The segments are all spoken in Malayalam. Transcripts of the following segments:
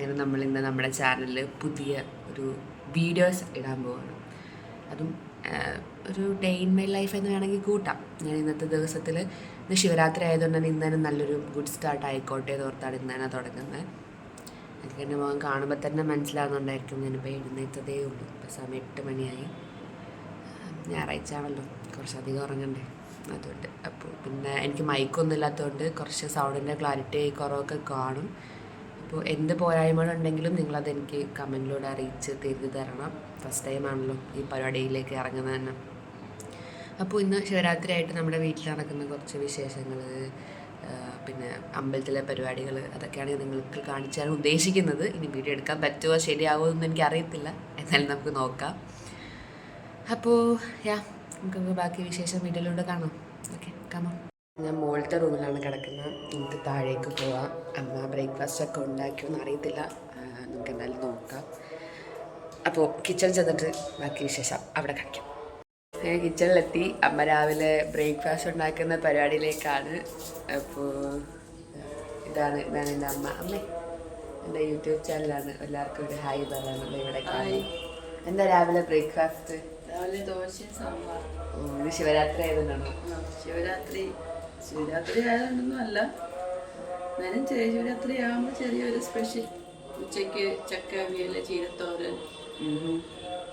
അങ്ങനെ നമ്മളിന്ന് നമ്മുടെ ചാനലിൽ പുതിയ ഒരു വീഡിയോസ് ഇടാൻ പോവാണ്. അതും ഒരു ഡേ ഇൻ മൈ ലൈഫ് എന്ന് വേണമെങ്കിൽ കൂട്ടാം. ഞാൻ ഇന്നത്തെ ദിവസത്തിൽ ഇന്ന് ശിവരാത്രി ആയതുകൊണ്ട് തന്നെ ഇന്ന് തന്നെ നല്ലൊരു ഗുഡ് സ്റ്റാർട്ട് ആയിക്കോട്ടെ എന്ന് ഓർത്താണ് ഇന്ന് തന്നെ തുടങ്ങുന്നത്. എനിക്ക് എൻ്റെ മുഖം കാണുമ്പോൾ തന്നെ മനസ്സിലാകുന്നുണ്ടായിരിക്കും ഞാനിപ്പോൾ എഴുന്നേറ്റതേ ഉള്ളൂ. ഇപ്പോൾ സമയം 8 മണിയായി. ഞായറാഴ്ച ആണല്ലോ, കുറച്ചധികം ഉറങ്ങണ്ടേ, അതുകൊണ്ട്. അപ്പോൾ പിന്നെ എനിക്ക് മൈക്കൊന്നും ഇല്ലാത്തതുകൊണ്ട് കുറച്ച് സൗണ്ടിൻ്റെ ക്ലാരിറ്റി കുറവൊക്കെ കാണും. അപ്പോൾ എന്ത് പോരായ്മകളുണ്ടെങ്കിലും നിങ്ങളതെനിക്ക് കമൻറ്റിലൂടെ അറിയിച്ച് തിരിഞ്ഞു തരണം. ഫസ്റ്റ് ടൈം ആണല്ലോ ഈ പരിപാടിയിലേക്ക് ഇറങ്ങുന്നത് തന്നെ. അപ്പോൾ ഇന്ന് ശിവരാത്രി ആയിട്ട് നമ്മുടെ വീട്ടിൽ നടക്കുന്ന കുറച്ച് വിശേഷങ്ങൾ, പിന്നെ അമ്പലത്തിലെ പരിപാടികൾ, അതൊക്കെയാണ് നിങ്ങൾക്ക് കാണിച്ചാണ് ഉദ്ദേശിക്കുന്നത്. ഇനി വീഡിയോ എടുക്കാൻ പറ്റുമോ ശരിയാവുമോ എന്നൊന്നും എനിക്കറിയത്തില്ല, എന്നാലും നമുക്ക് നോക്കാം. അപ്പോൾ നമുക്ക് ബാക്കി വിശേഷം വീഡിയോയിലൂടെ കാണാം. ഓക്കെ, കാണാം. ഞാൻ മുകളിലത്തെ റൂമിലാണ് കിടക്കുന്നത്. എനിക്ക് താഴേക്ക് പോവാം. അമ്മ ബ്രേക്ക്ഫാസ്റ്റൊക്കെ ഉണ്ടാക്കിയെന്ന് അറിയത്തില്ല, നമുക്ക് എന്തായാലും നോക്കാം. അപ്പോൾ കിച്ചൺ ചെന്നിട്ട് ബാക്കി വിശേഷം അവിടെ കാണിക്കാം. ഞാൻ കിച്ചണിലെത്തി. അമ്മ രാവിലെ ബ്രേക്ക്ഫാസ്റ്റ് ഉണ്ടാക്കുന്ന പരിപാടിയിലേക്കാണ്. അപ്പോൾ ഇതാണ് എൻ്റെ അമ്മ. എൻ്റെ യൂട്യൂബ് ചാനലാണ്. എല്ലാവർക്കും ഒരു ഹായ് പറയാനുള്ള ഇവിടെ കാണി. എന്താ രാവിലെ ബ്രേക്ക്ഫാസ്റ്റ്? രാവിലെ ദോശയും സാമ്പാർ. ഇത് ശിവരാത്രി ആയതുകൊണ്ടാണോ? ശിവരാത്രി ആയതുകൊണ്ടൊന്നും അല്ല, എന്നാലും ശിവരാത്രി ആകുമ്പോൾ ചെറിയൊരു സ്പെഷ്യൽ. ഉച്ചയ്ക്ക് ചക്ക അവിയൽ, ചീരത്തോരൻ,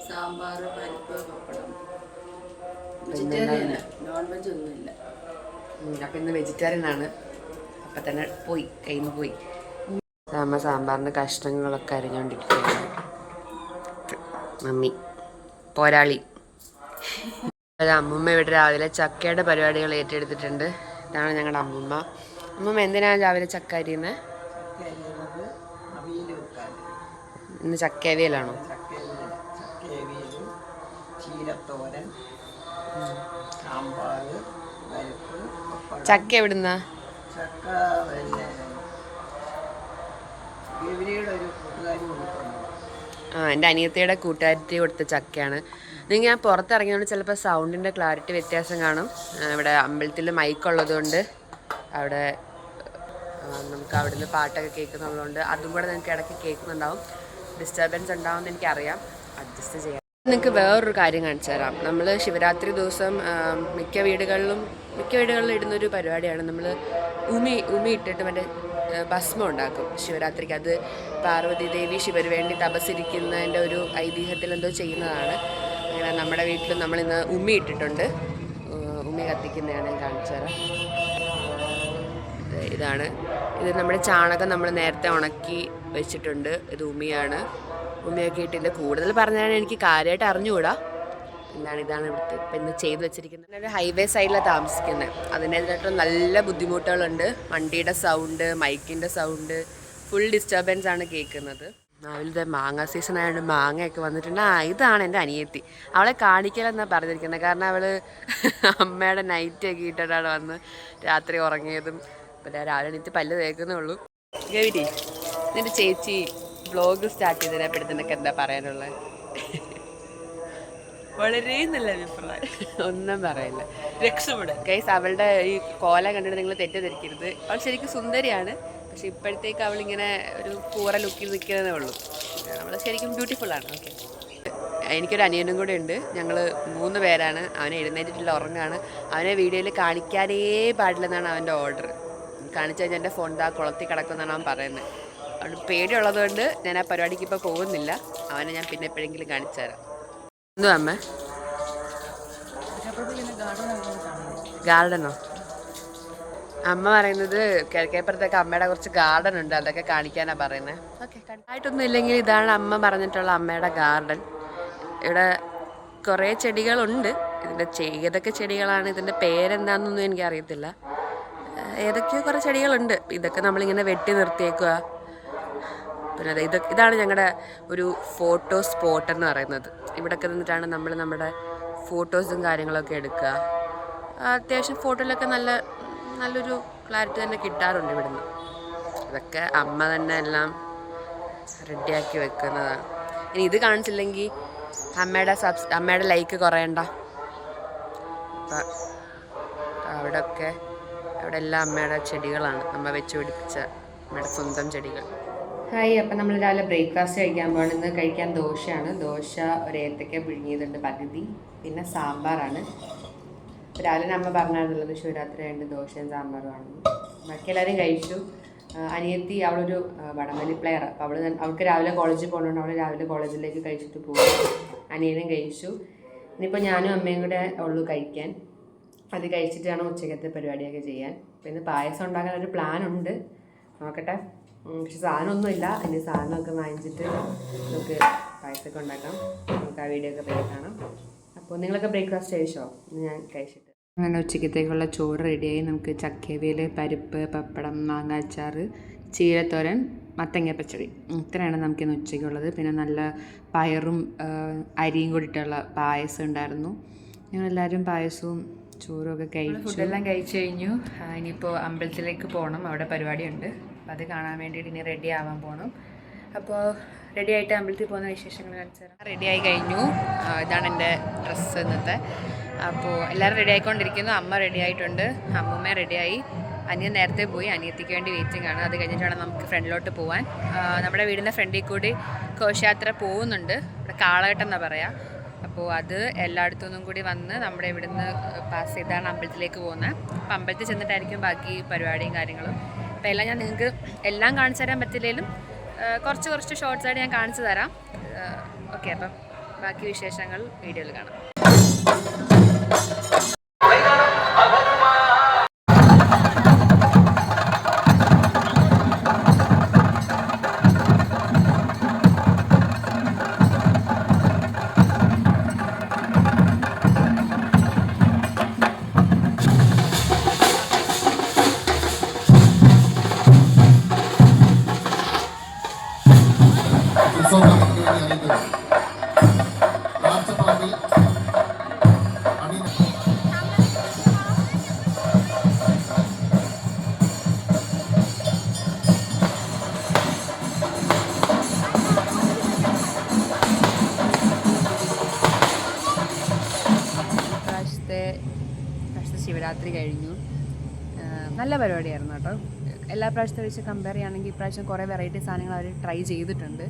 സാമ്പാർ, പരിപ്പ്, പപ്പടം. വെജിറ്റേറിയൻ, നോൺ വെജ് ഒന്നുമില്ല. അപ്പം ഇന്ന് വെജിറ്റേറിയൻ ആണ്. അപ്പം തന്നെ കയ്യിൽ നിന്ന് പോയി. അമ്മ സാമ്പാറിൻ്റെ കഷ്ണങ്ങളൊക്കെ അരിഞ്ഞുകൊണ്ടിരിക്കുകയാണ്. മമ്മി പോരാളി. അമ്മൂമ്മ ഇവിടെ രാവിലെ ചക്കയുടെ പരിപാടികൾ ഏറ്റെടുത്തിട്ടുണ്ട്. ഇതാണ് ഞങ്ങളുടെ അമ്മൂമ്മ. അമ്മൂമ്മ എന്തിനാണ് രാവിലെ ചക്ക അരിയുന്നത്? ഇന്ന് ചക്ക അവിയലാണോ? ചക്ക എവിടുന്നാ? എൻ്റെ അനിയത്തിയുടെ കൂട്ടുകാരി കൊടുത്ത ചക്കയാണ്. നിങ്ങൾ ഞാൻ പുറത്തിറങ്ങിയതുകൊണ്ട് ചിലപ്പോൾ സൗണ്ടിൻ്റെ ക്ലാരിറ്റി വ്യത്യാസം കാണും. ഇവിടെ അമ്പലത്തിൽ മൈക്കുള്ളത് കൊണ്ട് അവിടെ നമുക്ക് അവിടുന്ന് പാട്ടൊക്കെ കേൾക്കുന്നുള്ളതുകൊണ്ട് അതും കൂടെ നിങ്ങൾക്ക് ഇടയ്ക്ക് കേൾക്കുന്നുണ്ടാവും. ഡിസ്റ്റർബൻസ് ഉണ്ടാവുമെന്ന് എനിക്കറിയാം, അഡ്ജസ്റ്റ് ചെയ്യാം. നിങ്ങൾക്ക് വേറൊരു കാര്യം കാണിച്ചു തരാം. നമ്മൾ ശിവരാത്രി ദിവസം മിക്ക വീടുകളിലും ഇടുന്നൊരു പരിപാടിയാണ്. നമ്മൾ ഉമി ഇട്ടിട്ട് മറ്റേ ഭസ്മം ഉണ്ടാക്കും ശിവരാത്രിക്ക്. അത് പാർവതി ദേവി ശിവന് വേണ്ടി തപസ്സിരിക്കുന്നതിൻ്റെ ഒരു ഐതിഹ്യത്തിൽ എന്തോ ചെയ്യുന്നതാണ്. അങ്ങനെ നമ്മുടെ വീട്ടിൽ നമ്മളിന്ന് ഉമി ഇട്ടിട്ടുണ്ട്. ഉമി കത്തിക്കുന്നതാണ് ഞാൻ കാണിച്ചു തരാം. ഇതാണ്. ഇത് നമ്മുടെ ചാണകം നമ്മൾ നേരത്തെ ഉണക്കി വെച്ചിട്ടുണ്ട്. ഇത് ഉമിയാണ്. ഉമിയൊക്കെ ഇട്ടില്ല. കൂടുതൽ പറഞ്ഞാൽ എനിക്ക് കാര്യമായിട്ട് അറിഞ്ഞുകൂടാ. ഇതാണ് ഇവിടുത്തെ ഇപ്പം ഇന്ന് ചെയ്ത് വെച്ചിരിക്കുന്നത്. ഒരു ഹൈവേ സൈഡിലാണ് താമസിക്കുന്നത്. അതിൻ്റെതായിട്ട് നല്ല ബുദ്ധിമുട്ടുകളുണ്ട്. വണ്ടിയുടെ സൗണ്ട്, മൈക്കിൻ്റെ സൗണ്ട്, ഫുൾ ഡിസ്റ്റർബൻസ് ആണ് കേൾക്കുന്നത്. രാവിലത്തെ മാങ്ങ സീസൺ ആയതുകൊണ്ട് മാങ്ങയൊക്കെ വന്നിട്ടുണ്ട്. ഇതാണ് എൻ്റെ അനിയത്തി. അവളെ കാണിക്കലെന്നാണ് പറഞ്ഞിരിക്കുന്നത്. കാരണം അവൾ അമ്മയുടെ നൈറ്റൊക്കെ ഇട്ടിട്ടാണ് വന്ന് രാത്രി ഉറങ്ങിയതും. പിന്നെ രാവിലെ എണീറ്റ് പല്ല് തേക്കുന്നേ ഉള്ളൂ. ഗൗരി, നിൻ്റെ ചേച്ചി വ്ലോഗ് സ്റ്റാർട്ട് ചെയ്തതിനെപ്പെടുത്തുന്നൊക്കെ എന്താ പറയാനുള്ളത്? വളരെ നല്ല അഭിപ്രായം, ഒന്നും പറയില്ല. രക്ഷപ്പെടും ഗൈസ്. അവളുടെ ഈ കോല കണ്ടിട്ട് നിങ്ങൾ തെറ്റിദ്ധരിക്കരുത്. അവൾ ശരിക്കും സുന്ദരിയാണ്. പക്ഷെ ഇപ്പോഴത്തേക്ക് അവളിങ്ങനെ ഒരു കൂറ ലുക്കിൽ നിൽക്കുന്നതേ ഉള്ളൂ. അവൾ ശരിക്കും ബ്യൂട്ടിഫുള്ളാണ്. ഓക്കെ, എനിക്കൊരു അനിയനും കൂടെ ഉണ്ട്. ഞങ്ങൾ 3 പേരാണ്. അവനെ എഴുന്നേറ്റിട്ടുള്ള ഉറങ്ങാണ്. അവനെ വീഡിയോയിൽ കാണിക്കാനേ പാടില്ലെന്നാണ് അവൻ്റെ ഓർഡർ. കാണിച്ചു കഴിഞ്ഞാൽ എൻ്റെ ഫോൺ കുളത്തിൽ കിടക്കുമെന്നാണ് അവൻ പറയുന്നത്. അവന് പേടിയുള്ളതുകൊണ്ട് ഞാൻ ആ പരിപാടിക്ക് ഇപ്പോൾ പോകുന്നില്ല. അവനെ ഞാൻ പിന്നെ എപ്പോഴെങ്കിലും കാണിച്ചു തരാം. എന്തുവാ അമ്മ? ഗാർഡനോ? അമ്മ പറയുന്നത് കിഴക്കേപ്പുറത്തൊക്കെ അമ്മയുടെ കുറച്ച് ഗാർഡൻ ഉണ്ട്, അതൊക്കെ കാണിക്കാനാണ് പറയുന്നത്. ഓക്കെ, ആയിട്ടൊന്നും ഇല്ലെങ്കിൽ ഇതാണ് അമ്മ പറഞ്ഞിട്ടുള്ള അമ്മയുടെ ഗാർഡൻ. ഇവിടെ കുറേ ചെടികളുണ്ട്. ഇതിൻ്റെ ഏതൊക്കെ ചെടികളാണ്, ഇതിൻ്റെ പേരെന്താണെന്നൊന്നും എനിക്കറിയത്തില്ല. ഏതൊക്കെയോ കുറേ ചെടികളുണ്ട്. ഇതൊക്കെ നമ്മളിങ്ങനെ വെട്ടി നിർത്തിയേക്കുക. പിന്നെ ഇതാണ് ഞങ്ങളുടെ ഒരു ഫോട്ടോ സ്പോട്ട് എന്ന് പറയുന്നത്. ഇവിടെയൊക്കെ നിന്നിട്ടാണ് നമ്മൾ നമ്മുടെ ഫോട്ടോസും കാര്യങ്ങളൊക്കെ എടുക്കുക. അത്യാവശ്യം ഫോട്ടോയിലൊക്കെ നല്ലൊരു ക്ലാരിറ്റി തന്നെ കിട്ടാറുണ്ട് ഇവിടുന്ന്. ഇതൊക്കെ അമ്മ തന്നെ എല്ലാം റെഡിയാക്കി വെക്കുന്നതാണ്. ഇനി ഇത് കാണിച്ചില്ലെങ്കിൽ അമ്മയുടെ ലൈക്ക് കുറയണ്ട. അപ്പം അവിടെ എല്ലാം അമ്മയുടെ ചെടികളാണ്. അമ്മ വെച്ച് പിടിപ്പിച്ച അമ്മയുടെ സ്വന്തം ചെടികൾ. ഹായ്, അപ്പം നമ്മൾ രാവിലെ ബ്രേക്ക്ഫാസ്റ്റ് കഴിക്കാൻ പോകണം. ഇന്ന് കഴിക്കാൻ ദോശയാണ്. ദോശ, ഒരു ഏത്തക്ക പുഴുങ്ങിയതുണ്ട് പകുതി, പിന്നെ സാമ്പാറാണ്. രാവിലെ അമ്മ പറഞ്ഞായിരുന്നുള്ളത് ശിവരാത്രി ആയിട്ട് ദോശയും സാമ്പാറുമാണെന്ന്. ബാക്കി എല്ലാവരും കഴിച്ചു. അനിയത്തി അവളൊരു വടംവലി പ്ലെയർ, അപ്പോൾ അവൾക്ക് രാവിലെ കോളേജിൽ പോകണോണ്ട് അവൾ രാവിലെ കോളേജിലേക്ക് കഴിച്ചിട്ട് പോകും. അനിയനും കഴിച്ചു. ഇനിയിപ്പോൾ ഞാനും അമ്മയും കൂടെ ഉള്ളൂ കഴിക്കാൻ. അത് കഴിച്ചിട്ട് വേണം ഉച്ചക്കത്തെ പരിപാടിയൊക്കെ ചെയ്യാൻ. പിന്നെ പായസം ഉണ്ടാക്കാൻ ഒരു പ്ലാൻ ഉണ്ട്, നോക്കട്ടെ. പക്ഷെ സാധനമൊന്നുമില്ല. ഇനി സാധനമൊക്കെ വാങ്ങിച്ചിട്ട് നമുക്ക് പായസമൊക്കെ ഉണ്ടാക്കാം. നമുക്ക് ആ വീഡിയോ ഒക്കെ പോയി കാണാം. അപ്പോൾ നിങ്ങളൊക്കെ ബ്രേക്ക്ഫാസ്റ്റ് കഴിച്ചോ? ഞാൻ കഴിച്ചിട്ട് അങ്ങനെ ഉച്ചക്കത്തേക്കുള്ള ചോറ് റെഡിയായി. നമുക്ക് ചക്കവിയൽ, പരിപ്പ്, പപ്പടം, മാങ്ങാച്ചാർ, ചീരത്തോരൻ, മത്തങ്ങ പച്ചടി, ഇത്രയാണ് നമുക്കിന്ന് ഉച്ചയ്ക്കുള്ളത്. പിന്നെ നല്ല പയറും അരിയും കൂടിയിട്ടുള്ള പായസം ഉണ്ടായിരുന്നു. ഞങ്ങളെല്ലാവരും പായസവും ചോറും ഒക്കെ കഴിച്ചു. ഫുഡെല്ലാം കഴിച്ചു കഴിഞ്ഞു. ഇനിയിപ്പോൾ അമ്പലത്തിലേക്ക് പോകണം, അവിടെ പരിപാടിയുണ്ട്. അപ്പോൾ അത് കാണാൻ വേണ്ടിയിട്ട് ഇനി റെഡി ആവാൻ പോകണം. അപ്പോൾ റെഡി ആയിട്ട് അമ്പലത്തിൽ പോകുന്ന വിശേഷങ്ങൾ കാണിച്ചു തരാം. റെഡി ആയി കഴിഞ്ഞു. ഇതാണ് എൻ്റെ ഡ്രസ്സ് ഇന്നത്തെ. അപ്പോൾ എല്ലാവരും റെഡി ആയിക്കൊണ്ടിരിക്കുന്നു. അമ്മ റെഡി ആയിട്ടുണ്ട്, അമ്മൂമ്മ റെഡിയായി. അനിയൻ നേരത്തെ പോയി, അനിയത്തിക്ക് വേണ്ടി വെയിറ്റിംഗ് ആണ്. അത് കഴിഞ്ഞിട്ട് വേണം നമുക്ക് ഫ്രണ്ടിലോട്ട് പോകാൻ. നമ്മുടെ വീടിൻ്റെ ഫ്രണ്ടിൽ കൂടി ഘോഷയാത്ര പോകുന്നുണ്ട്. ഇവിടെ കാളകെട്ടം എന്നാണ് പറയുക. അപ്പോൾ അത് എല്ലായിടത്തു നിന്നും കൂടി വന്ന് നമ്മുടെ ഇവിടുന്ന് പാസ് ചെയ്താണ് അമ്പലത്തിലേക്ക് പോകുന്നത്. അപ്പോൾ അമ്പലത്തിൽ ചെന്നിട്ടായിരിക്കും ബാക്കി പരിപാടിയും കാര്യങ്ങളും. അപ്പോൾ എല്ലാം ഞാൻ നിങ്ങൾക്ക് എല്ലാം കാണിച്ചു തരാൻ പറ്റില്ലെങ്കിലും കുറച്ച് ഷോർട്ട്സായിട്ട് ഞാൻ കാണിച്ചു തരാം. ഓക്കെ, അപ്പം ബാക്കി വിശേഷങ്ങൾ വീഡിയോയിൽ കാണാം. ശിവരാത്രി കഴിഞ്ഞു. നല്ല പരിപാടിയായിരുന്നു കേട്ടോ. എല്ലാ പ്രാവശ്യത്തെ വെച്ച് കമ്പയർ ചെയ്യുകയാണെങ്കിൽ ഇപ്രാവശ്യം കുറേ വെറൈറ്റി സാധനങ്ങൾ അവർ ട്രൈ ചെയ്തിട്ടുണ്ട്.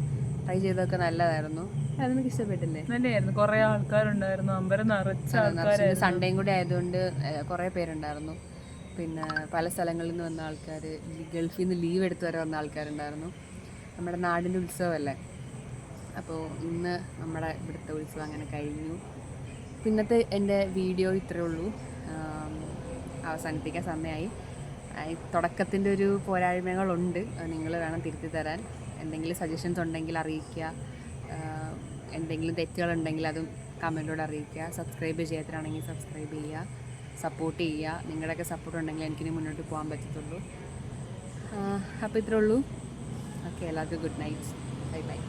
ട്രൈ ചെയ്തൊക്കെ നല്ലതായിരുന്നു. അതെനിക്ക് ഇഷ്ടപ്പെട്ടില്ലേ? നല്ലതായിരുന്നു. കുറേ ആൾക്കാരുണ്ടായിരുന്നു, അമ്പലം നിറച്ച ആൾക്കാർ. സൺഡേയും കൂടി ആയതുകൊണ്ട് കുറേ പേരുണ്ടായിരുന്നു. പിന്നെ പല സ്ഥലങ്ങളിൽ നിന്ന് വന്ന ആൾക്കാർ, ഗൾഫിൽ നിന്ന് ലീവ് എടുത്ത് വരെ വന്ന ആൾക്കാരുണ്ടായിരുന്നു. നമ്മുടെ നാടിൻ്റെ ഉത്സവമല്ലേ, അപ്പോൾ ഇന്ന് നമ്മുടെ ഇവിടുത്തെ ഉത്സവം അങ്ങനെ കഴിഞ്ഞു. പിന്നത്തെ എൻ്റെ വീഡിയോ ഇത്രയേ ഉള്ളൂ. അവസാനിപ്പിക്കാൻ സമയമായി. തുടക്കത്തിൻ്റെ ഒരു പോരായ്മകളുണ്ട്, നിങ്ങൾ വേണം തിരുത്തി തരാൻ. എന്തെങ്കിലും സജഷൻസ് ഉണ്ടെങ്കിൽ അറിയിക്കുക. എന്തെങ്കിലും തെറ്റുകളുണ്ടെങ്കിൽ അതും കമൻറ്റിലൂടെ അറിയിക്കുക. സബ്സ്ക്രൈബ് ചെയ്യാത്തതാണെങ്കിൽ സബ്സ്ക്രൈബ് ചെയ്യുക, സപ്പോർട്ട് ചെയ്യുക. നിങ്ങളുടെയൊക്കെ സപ്പോർട്ട് ഉണ്ടെങ്കിൽ എനിക്കിനി മുന്നോട്ട് പോകാൻ പറ്റത്തുള്ളൂ. അപ്പോൾ ഇത്രേ ഉള്ളൂ. ഓക്കെ, എല്ലാവർക്കും ഗുഡ് നൈറ്റ്. Bye bye.